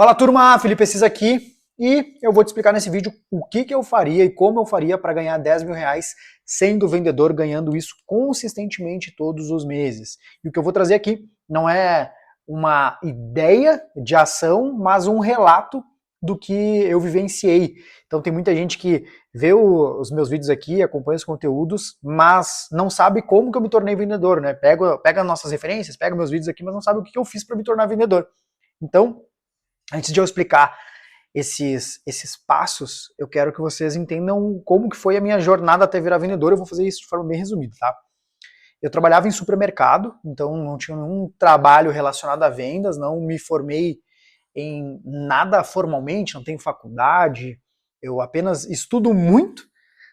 Fala turma, Felipe Assis aqui e eu vou te explicar nesse vídeo o que eu faria e como eu faria para ganhar 10 mil reais sendo vendedor, ganhando isso consistentemente todos os meses. E o que eu vou trazer aqui não é uma ideia de ação, mas um relato do que eu vivenciei. Então tem muita gente que vê os meus vídeos aqui, acompanha os conteúdos, mas não sabe como que eu me tornei vendedor, né? Pega nossas referências, pega meus vídeos aqui, mas não sabe o que eu fiz para me tornar vendedor. Então, antes de eu explicar esses passos, eu quero que vocês entendam como que foi a minha jornada até virar vendedor. Eu vou fazer isso de forma bem resumida, tá? Eu trabalhava em supermercado, então não tinha nenhum trabalho relacionado a vendas, não me formei em nada formalmente, não tenho faculdade, eu apenas estudo muito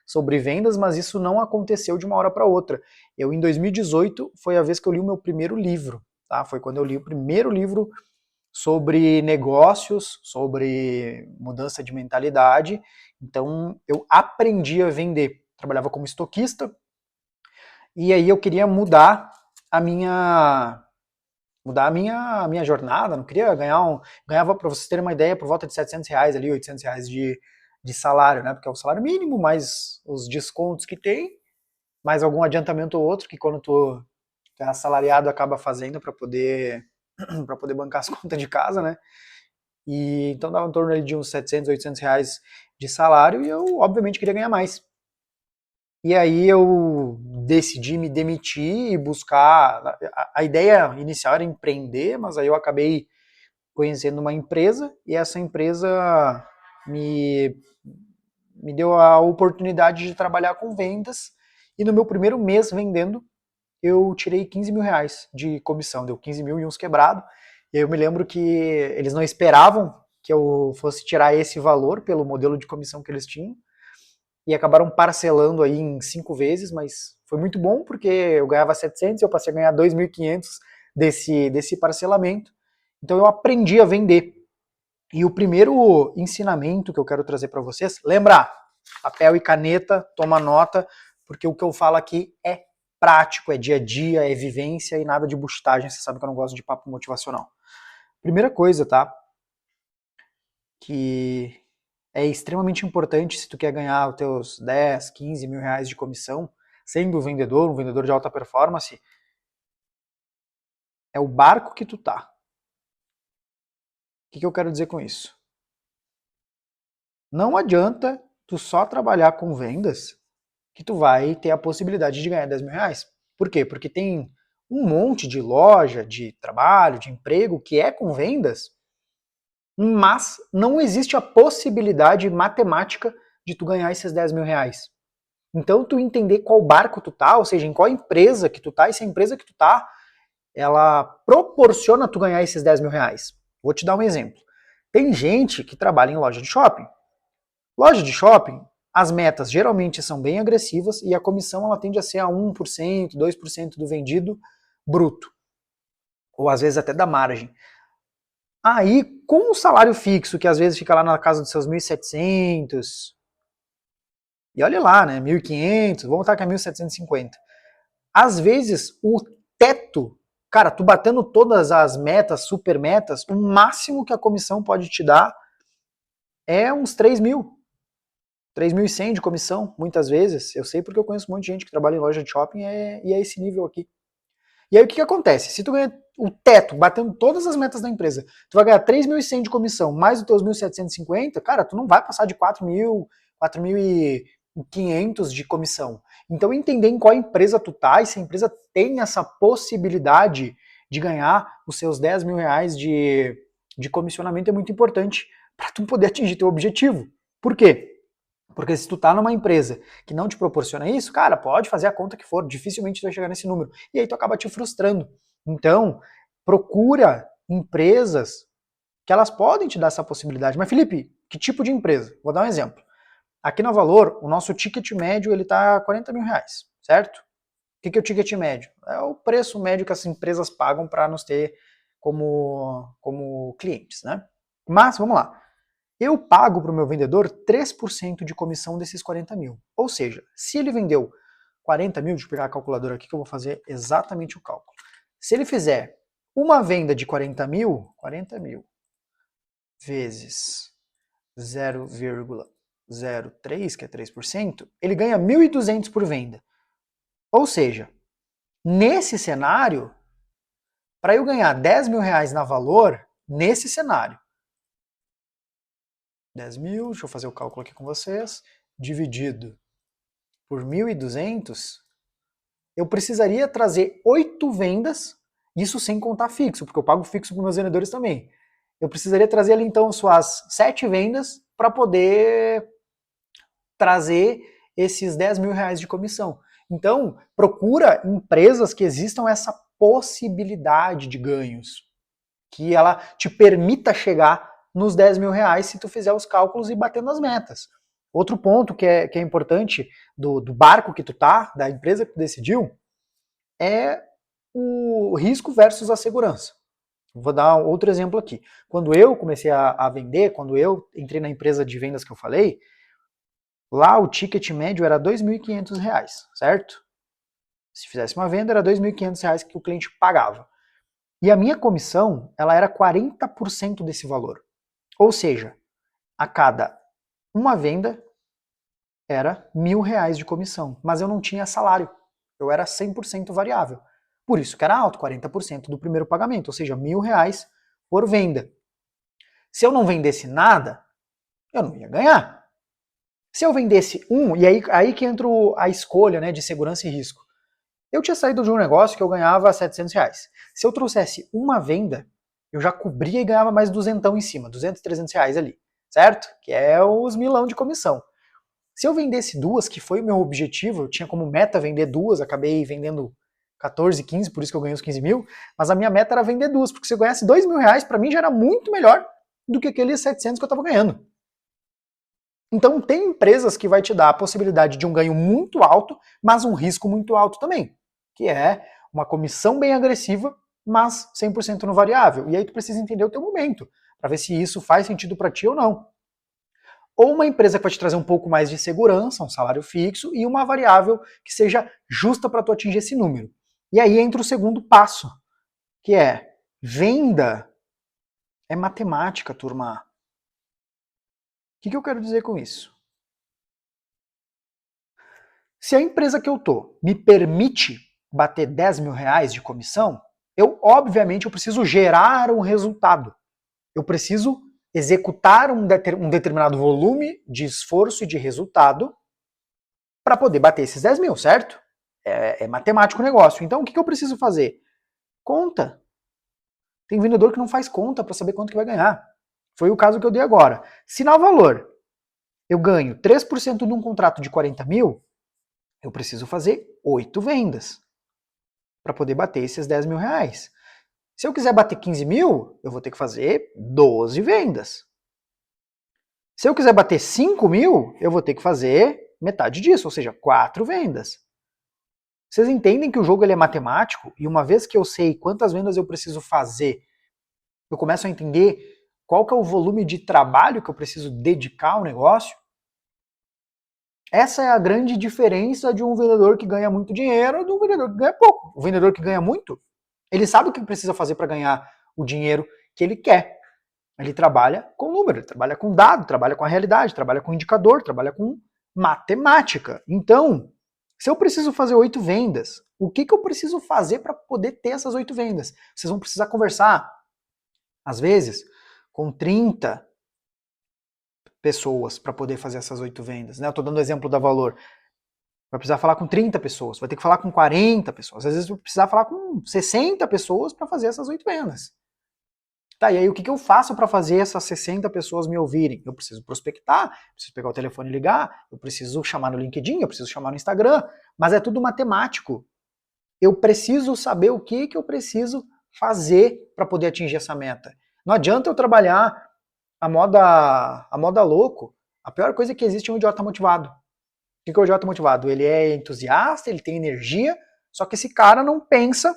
sobre vendas, mas isso não aconteceu de uma hora para outra. Eu, em 2018, foi a vez que eu li o meu primeiro livro, tá? Foi quando eu li o primeiro livro sobre negócios, sobre mudança de mentalidade. Então eu aprendi a vender. Trabalhava como estoquista e aí eu queria a minha a minha jornada, não queria ganhava, para vocês terem uma ideia, por volta de R$ 700 ali, R$ 800 de salário, né? Porque é o salário mínimo, mais os descontos que tem, mais algum adiantamento ou outro, que quando tu é assalariado acaba fazendo para poder para poder bancar as contas de casa, né? E então dava em torno de uns R$ 700, R$ 800 de salário e eu, obviamente, queria ganhar mais. E aí eu decidi me demitir e buscar. A ideia inicial era empreender, mas aí eu acabei conhecendo uma empresa e essa empresa me, me deu a oportunidade de trabalhar com vendas. E no meu primeiro mês vendendo, eu tirei R$ 15 mil de comissão, deu 15 mil e uns quebrado. E aí eu me lembro que eles não esperavam que eu fosse tirar esse valor pelo modelo de comissão que eles tinham, e acabaram parcelando aí em 5 vezes, mas foi muito bom porque eu ganhava 700 e eu passei a ganhar 2.500 desse parcelamento. Então eu aprendi a vender. E o primeiro ensinamento que eu quero trazer para vocês, lembra, papel e caneta, toma nota, porque o que eu falo aqui é prático, é dia a dia, é vivência e nada de bustagem. Você sabe que eu não gosto de papo motivacional. Primeira coisa, tá? Que é extremamente importante se tu quer ganhar os teus 10, 15 mil reais de comissão, sendo um vendedor de alta performance, é o barco que tu tá. O que eu quero dizer com isso? Não adianta tu só trabalhar com vendas que tu vai ter a possibilidade de ganhar 10 mil reais. Por quê? Porque tem um monte de loja, de trabalho, de emprego que é com vendas, mas não existe a possibilidade matemática de tu ganhar esses 10 mil reais. Então tu entender qual barco tu tá, ou seja, em qual empresa que tu tá, e se a empresa que tu tá, ela proporciona tu ganhar esses 10 mil reais. Vou te dar um exemplo. Tem gente que trabalha em loja de shopping. Loja de shopping, as metas geralmente são bem agressivas e a comissão ela tende a ser a 1%, 2% do vendido bruto. Ou às vezes até da margem. Aí, com o salário fixo, que às vezes fica lá na casa dos seus 1.700, e olha lá, né, 1.500, vamos botar que é 1.750. Às vezes, o teto, cara, tu batendo todas as metas, super metas, o máximo que a comissão pode te dar é uns 3 mil. 3.100 de comissão, muitas vezes. Eu sei porque eu conheço um monte de gente que trabalha em loja de shopping e é esse nível aqui. E aí o que acontece? Se tu ganha o teto, batendo todas as metas da empresa, tu vai ganhar 3.100 de comissão, mais os teus 1.750, cara, tu não vai passar de 4.000, 4.500 de comissão. Então entender em qual empresa tu tá e se a empresa tem essa possibilidade de ganhar os seus 10 mil reais de comissionamento é muito importante para tu poder atingir teu objetivo. Por quê? Porque se tu tá numa empresa que não te proporciona isso, cara, pode fazer a conta que for, dificilmente tu vai chegar nesse número. E aí tu acaba te frustrando. Então, procura empresas que elas podem te dar essa possibilidade. Mas, Felipe, que tipo de empresa? Vou dar um exemplo. Aqui na Valor, o nosso ticket médio ele tá 40 mil reais, certo? O que é o ticket médio? É o preço médio que as empresas pagam para nos ter como clientes, né? Mas, vamos lá. Eu pago para o meu vendedor 3% de comissão desses 40 mil. Ou seja, se ele vendeu 40 mil, deixa eu pegar a calculadora aqui que eu vou fazer exatamente o cálculo. Se ele fizer uma venda de 40 mil vezes 0,03, que é 3%, ele ganha 1.200 por venda. Ou seja, nesse cenário, para eu ganhar 10 mil reais na Valor, nesse cenário, 10 mil, deixa eu fazer o cálculo aqui com vocês, dividido por 1.200, eu precisaria trazer 8 vendas, isso sem contar fixo, porque eu pago fixo para meus vendedores também. Eu precisaria trazer ali então suas 7 vendas para poder trazer esses 10 mil reais de comissão. Então, procura empresas que existam essa possibilidade de ganhos, que ela te permita chegar nos 10 mil reais se tu fizer os cálculos e batendo as metas. Outro ponto que é importante do barco que tu tá, da empresa que tu decidiu, é o risco versus a segurança. Vou dar outro exemplo aqui. Quando eu comecei a vender, quando eu entrei na empresa de vendas que eu falei, lá o ticket médio era R$ 2.500, certo? Se fizesse uma venda, era R$ 2.500 que o cliente pagava. E a minha comissão, ela era 40% desse valor. Ou seja, a cada uma venda era R$ 1.000 de comissão. Mas eu não tinha salário. Eu era 100% variável. Por isso que era alto, 40% do primeiro pagamento. Ou seja, R$ 1.000 por venda. Se eu não vendesse nada, eu não ia ganhar. Se eu vendesse e aí que entra a escolha, né, de segurança e risco. Eu tinha saído de um negócio que eu ganhava R$ 700. Se eu trouxesse uma venda, eu já cobria e ganhava mais duzentão em cima, 200, R$ 300 ali, certo? Que é os milão de comissão. Se eu vendesse duas, que foi o meu objetivo, eu tinha como meta vender duas, acabei vendendo 14, 15, por isso que eu ganhei os 15 mil, mas a minha meta era vender duas, porque se eu ganhasse R$ 2.000, para mim já era muito melhor do que aqueles 700 que eu estava ganhando. Então tem empresas que vai te dar a possibilidade de um ganho muito alto, mas um risco muito alto também, que é uma comissão bem agressiva, mas 100% no variável. E aí tu precisa entender o teu momento, para ver se isso faz sentido para ti ou não. Ou uma empresa que vai te trazer um pouco mais de segurança, um salário fixo, e uma variável que seja justa para tu atingir esse número. E aí entra o segundo passo, que é venda é matemática, turma. O que eu quero dizer com isso? Se a empresa que eu tô me permite bater 10 mil reais de comissão, obviamente eu preciso gerar um resultado. Eu preciso executar um determinado volume de esforço e de resultado para poder bater esses 10 mil, certo? É matemático o negócio. Então o que eu preciso fazer? Conta. Tem vendedor que não faz conta para saber quanto que vai ganhar. Foi o caso que eu dei agora. Se na Valor eu ganho 3% de um contrato de 40 mil, eu preciso fazer 8 vendas para poder bater esses 10 mil reais. Se eu quiser bater 15 mil, eu vou ter que fazer 12 vendas. Se eu quiser bater 5 mil, eu vou ter que fazer metade disso, ou seja, 4 vendas. Vocês entendem que o jogo ele é matemático, e uma vez que eu sei quantas vendas eu preciso fazer, eu começo a entender qual que é o volume de trabalho que eu preciso dedicar ao negócio. Essa é a grande diferença de um vendedor que ganha muito dinheiro de um vendedor que ganha pouco. O vendedor que ganha muito, ele sabe o que precisa fazer para ganhar o dinheiro que ele quer. Ele trabalha com número, ele trabalha com dado, trabalha com a realidade, trabalha com indicador, trabalha com matemática. Então, se eu preciso fazer 8 vendas, o que eu preciso fazer para poder ter essas 8 vendas? Vocês vão precisar conversar, às vezes, com 30 pessoas para poder fazer essas 8 vendas. Né? Eu estou dando o exemplo da Valor. Vai precisar falar com 30 pessoas, vai ter que falar com 40 pessoas, às vezes vai precisar falar com 60 pessoas para fazer essas 8 vendas. Tá, e aí o que eu faço para fazer essas 60 pessoas me ouvirem? Eu preciso prospectar, preciso pegar o telefone e ligar, eu preciso chamar no LinkedIn, eu preciso chamar no Instagram, mas é tudo matemático. Eu preciso saber o que eu preciso fazer para poder atingir essa meta. Não adianta eu trabalhar a moda louco. A pior coisa que existe é um idiota motivado. O que é o idiota motivado? Ele é entusiasta, ele tem energia, só que esse cara não pensa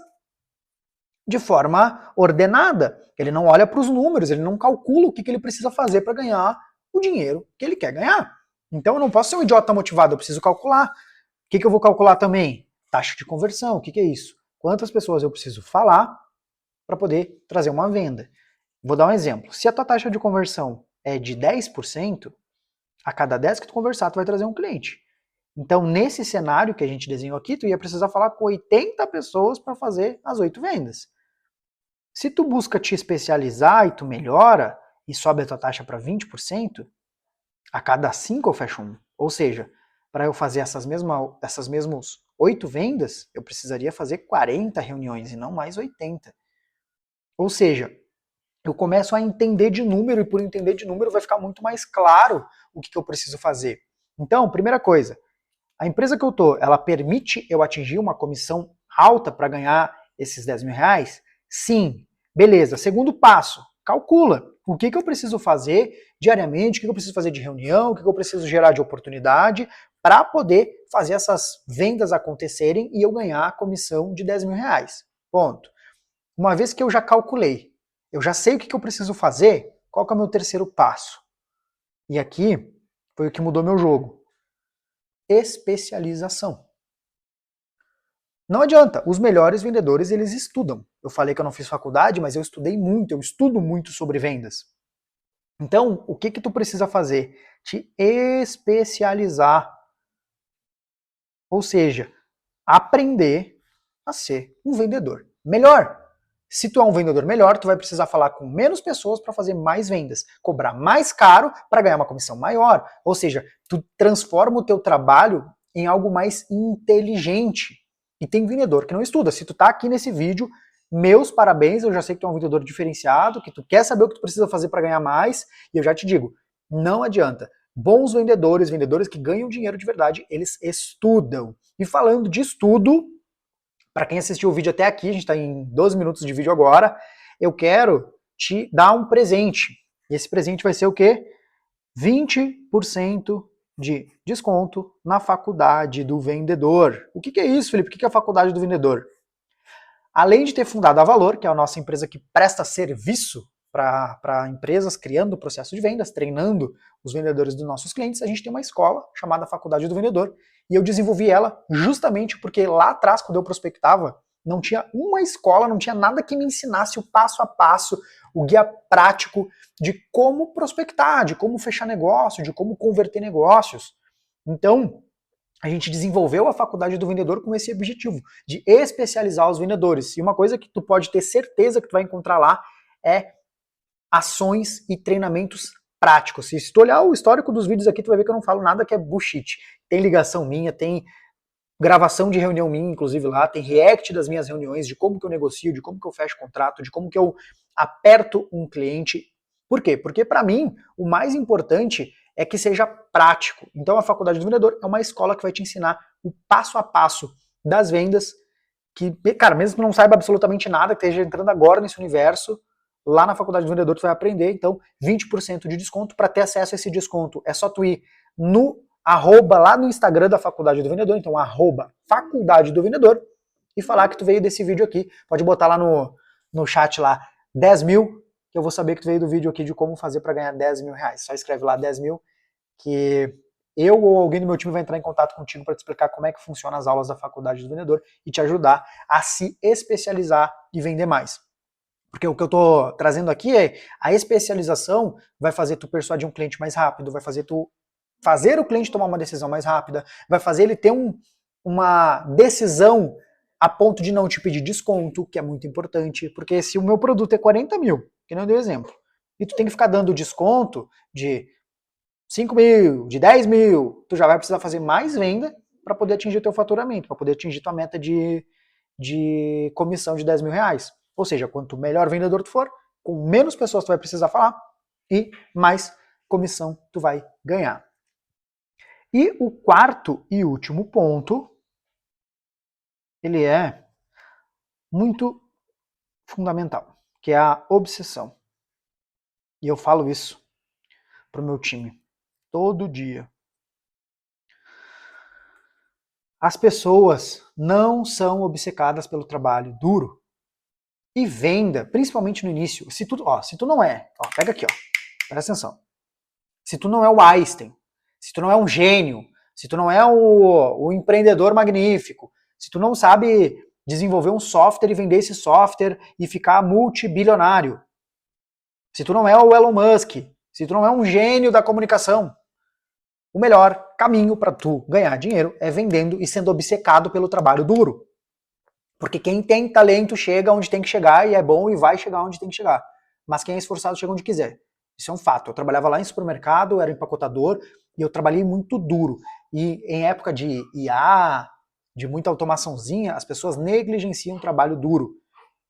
de forma ordenada. Ele não olha para os números, ele não calcula o que ele precisa fazer para ganhar o dinheiro que ele quer ganhar. Então eu não posso ser um idiota motivado, eu preciso calcular. O que eu vou calcular também? Taxa de conversão, o que é isso? Quantas pessoas eu preciso falar para poder trazer uma venda? Vou dar um exemplo. Se a tua taxa de conversão é de 10%, a cada 10 que tu conversar, tu vai trazer um cliente. Então, nesse cenário que a gente desenhou aqui, tu ia precisar falar com 80 pessoas para fazer as 8 vendas. Se tu busca te especializar e tu melhora e sobe a tua taxa para 20%, a cada 5 eu fecho um. Ou seja, para eu fazer essas mesmas 8 vendas, eu precisaria fazer 40 reuniões e não mais 80. Ou seja, eu começo a entender de número e por entender de número vai ficar muito mais claro o que eu preciso fazer. Então, primeira coisa, a empresa que eu tô, ela permite eu atingir uma comissão alta para ganhar esses 10 mil reais? Sim. Beleza. Segundo passo, calcula o que eu preciso fazer diariamente, o que eu preciso fazer de reunião, o que eu preciso gerar de oportunidade para poder fazer essas vendas acontecerem e eu ganhar a comissão de 10 mil reais. Ponto. Uma vez que eu já calculei, eu já sei o que eu preciso fazer, qual que é o meu terceiro passo? E aqui foi o que mudou meu jogo. Especialização. Não adianta, os melhores vendedores eles estudam. Eu falei que eu não fiz faculdade, mas eu estudei muito, eu estudo muito sobre vendas. Então, o que tu precisa fazer? Te especializar. Ou seja, aprender a ser um vendedor melhor. Se tu é um vendedor melhor, tu vai precisar falar com menos pessoas para fazer mais vendas, cobrar mais caro para ganhar uma comissão maior. Ou seja, tu transforma o teu trabalho em algo mais inteligente. E tem vendedor que não estuda. Se tu tá aqui nesse vídeo, meus parabéns, eu já sei que tu é um vendedor diferenciado, que tu quer saber o que tu precisa fazer para ganhar mais, e eu já te digo, não adianta. Bons vendedores, vendedores que ganham dinheiro de verdade, eles estudam. E falando de estudo, para quem assistiu o vídeo até aqui, a gente está em 12 minutos de vídeo agora, eu quero te dar um presente. E esse presente vai ser o quê? 20% de desconto na Faculdade do Vendedor. O que é isso, Felipe? O que é a Faculdade do Vendedor? Além de ter fundado a Valor, que é a nossa empresa que presta serviço para empresas, criando o processo de vendas, treinando os vendedores dos nossos clientes, a gente tem uma escola chamada Faculdade do Vendedor, e eu desenvolvi ela justamente porque lá atrás, quando eu prospectava, não tinha uma escola, não tinha nada que me ensinasse o passo a passo, o guia prático de como prospectar, de como fechar negócio, de como converter negócios. Então, a gente desenvolveu a Faculdade do Vendedor com esse objetivo, de especializar os vendedores. E uma coisa que tu pode ter certeza que tu vai encontrar lá é ações e treinamentos práticos. E se tu olhar o histórico dos vídeos aqui, tu vai ver que eu não falo nada que é bullshit. Tem ligação minha, tem gravação de reunião minha, inclusive lá, tem react das minhas reuniões, de como que eu negocio, de como que eu fecho contrato, de como que eu aperto um cliente. Por quê? Porque para mim, o mais importante é que seja prático. Então a Faculdade do Vendedor é uma escola que vai te ensinar o passo a passo das vendas, que, cara, mesmo que não saiba absolutamente nada, que esteja entrando agora nesse universo, lá na Faculdade do Vendedor tu vai aprender, então 20% de desconto. Para ter acesso a esse desconto é só tu ir no arroba lá no Instagram da Faculdade do Vendedor, então arroba Faculdade do Vendedor, e falar que tu veio desse vídeo aqui. Pode botar lá no chat lá 10 mil, que eu vou saber que tu veio do vídeo aqui de como fazer para ganhar 10 mil reais. Só escreve lá 10 mil, que eu ou alguém do meu time vai entrar em contato contigo para te explicar como é que funciona as aulas da Faculdade do Vendedor e te ajudar a se especializar e vender mais. Porque o que eu estou trazendo aqui é a especialização vai fazer tu persuadir um cliente mais rápido, vai fazer tu fazer o cliente tomar uma decisão mais rápida, vai fazer ele ter uma decisão a ponto de não te pedir desconto, que é muito importante, porque se o meu produto é 40 mil, que não deu exemplo, e tu tem que ficar dando desconto de 5 mil, de 10 mil, tu já vai precisar fazer mais venda para poder atingir o teu faturamento, para poder atingir tua meta de comissão de 10 mil reais. Ou seja, quanto melhor vendedor tu for, com menos pessoas tu vai precisar falar e mais comissão tu vai ganhar. E o quarto e último ponto, ele é muito fundamental, que é a obsessão. E eu falo isso pro meu time todo dia. As pessoas não são obcecadas pelo trabalho duro. E venda, principalmente no início, se tu não é, pega aqui, presta atenção. Se tu não é o Einstein, se tu não é um gênio, se tu não é o empreendedor magnífico, se tu não sabe desenvolver um software e vender esse software e ficar multibilionário, Se tu não é o Elon Musk, se tu não é um gênio da comunicação, o melhor caminho para tu ganhar dinheiro é vendendo e sendo obcecado pelo trabalho duro. Porque quem tem talento chega onde tem que chegar e é bom e vai chegar onde tem que chegar. Mas quem é esforçado chega onde quiser. Isso é um fato. Eu trabalhava lá em supermercado, eu era empacotador e eu trabalhei muito duro. E em época de IA, de muita automaçãozinha, as pessoas negligenciam o trabalho duro.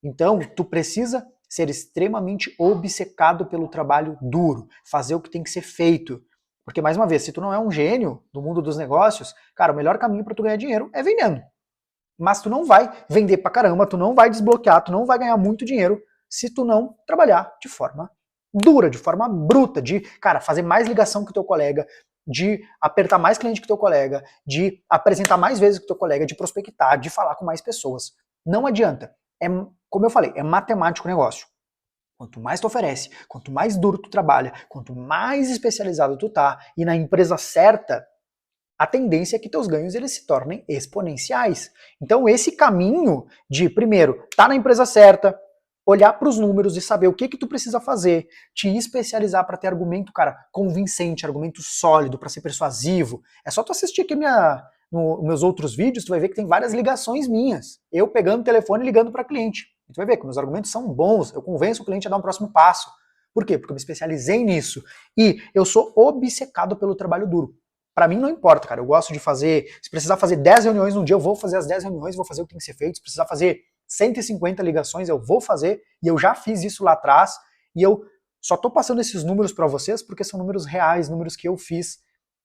Então, tu precisa ser extremamente obcecado pelo trabalho duro, fazer o que tem que ser feito. Porque, mais uma vez, se tu não é um gênio do mundo dos negócios, cara, o melhor caminho para tu ganhar dinheiro é vendendo. Mas tu não vai vender pra caramba, tu não vai desbloquear, tu não vai ganhar muito dinheiro se tu não trabalhar de forma dura, de forma bruta, de, cara, fazer mais ligação que o teu colega, de apertar mais cliente que o teu colega, de apresentar mais vezes que o teu colega, de prospectar, de falar com mais pessoas. Não adianta. É, como eu falei, é matemático o negócio. Quanto mais tu oferece, quanto mais duro tu trabalha, quanto mais especializado tu tá e na empresa certa, a tendência é que teus ganhos eles se tornem exponenciais. Então esse caminho de, primeiro, estar na empresa certa, olhar para os números e saber o que tu precisa fazer, te especializar para ter argumento, cara, convincente, argumento sólido, para ser persuasivo. É só tu assistir aqui nos meus outros vídeos, tu vai ver que tem várias ligações minhas. Eu pegando o telefone e ligando para cliente. Tu vai ver que meus argumentos são bons, eu convenço o cliente a dar um próximo passo. Por quê? Porque eu me especializei nisso. E eu sou obcecado pelo trabalho duro. Pra mim não importa, cara. Eu gosto de fazer. Se precisar fazer 10 reuniões num dia, eu vou fazer as 10 reuniões, vou fazer o que tem que ser feito. Se precisar fazer 150 ligações, eu vou fazer. E eu já fiz isso lá atrás. E eu só tô passando esses números para vocês porque são números reais, números que eu fiz.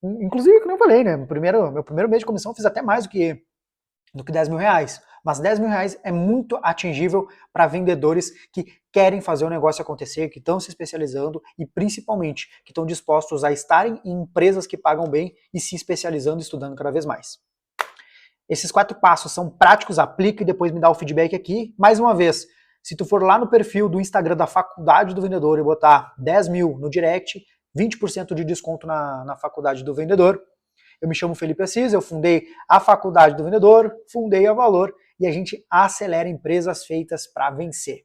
Inclusive, como eu falei, né? Meu primeiro mês de comissão eu fiz até mais do que 10 mil reais. Mas 10 mil reais é muito atingível para vendedores que querem fazer o negócio acontecer, que estão se especializando e principalmente que estão dispostos a estarem em empresas que pagam bem e se especializando e estudando cada vez mais. Esses 4 passos são práticos, aplica e depois me dá o feedback aqui. Mais uma vez, se tu for lá no perfil do Instagram da Faculdade do Vendedor e botar 10 mil no direct, 20% de desconto na Faculdade do Vendedor. Eu me chamo Felipe Assis, eu fundei a Faculdade do Vendedor, fundei a Valor e a gente acelera empresas feitas para vencer.